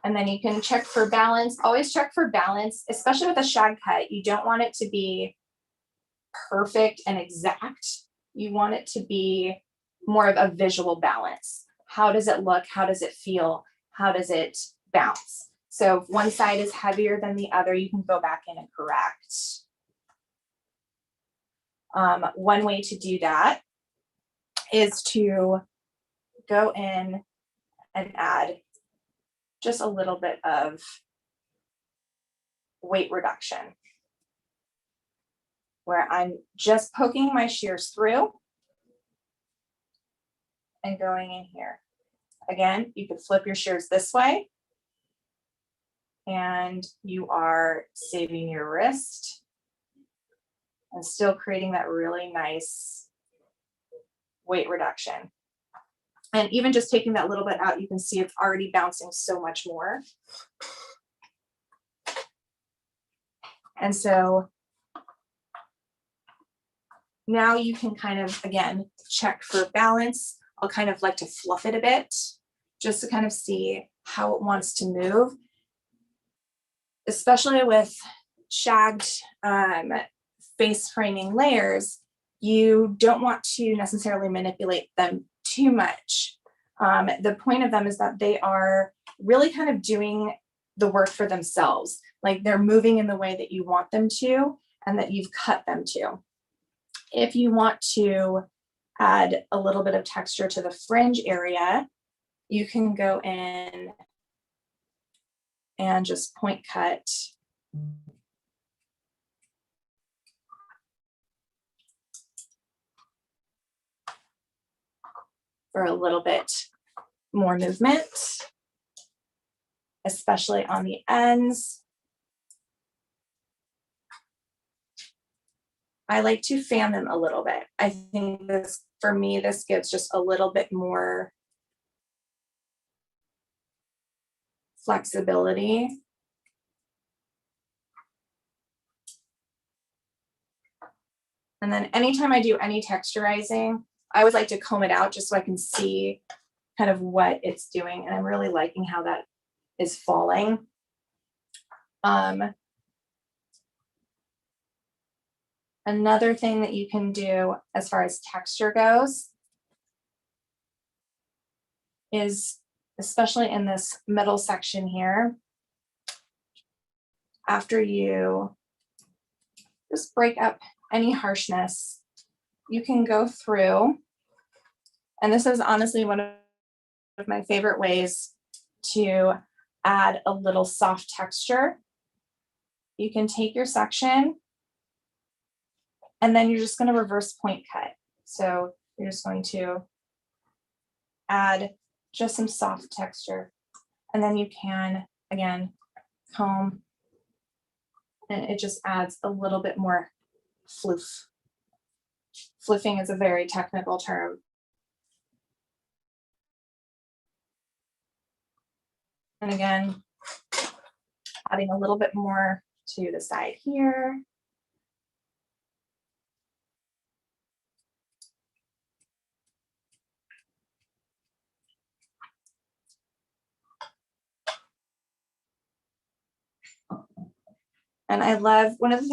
And then you can check for balance. Always check for balance, especially with a shag cut. You don't want it to be perfect and exact. You want it to be more of a visual balance. How does it look? How does it feel? How does it bounce? So if one side is heavier than the other, you can go back in and correct. One way to do that is to go in and add just a little bit of weight reduction, where I'm just poking my shears through and going in here. Again, you could flip your shears this way and you are saving your wrist and still creating that really nice weight reduction. And even just taking that little bit out, you can see it's already bouncing so much more. And so now you can kind of, again, check for balance. I'll kind of like to fluff it a bit just to kind of see how it wants to move. Especially with shagged face framing layers, you don't want to necessarily manipulate them too much. The point of them is that they are really kind of doing the work for themselves. Like they're moving in the way that you want them to and that you've cut them to. If you want to add a little bit of texture to the fringe area, you can go in and just point cut for a little bit more movement, especially on the ends. I like to fan them a little bit. I think this, for me, this gives just a little bit more flexibility. And then anytime I do any texturizing, I always like to comb it out just so I can see kind of what it's doing. And I'm really liking how that is falling. Another thing that you can do as far as texture goes is, especially in this middle section here, after you just break up any harshness, you can go through, and this is honestly one of my favorite ways to add a little soft texture. You can take your section and then you're just going to reverse point cut. So you're just going to add just some soft texture. And then you can, again, comb, and it just adds a little bit more floof. Floofing is a very technical term. And again, adding a little bit more to the side here. And I love, one of the things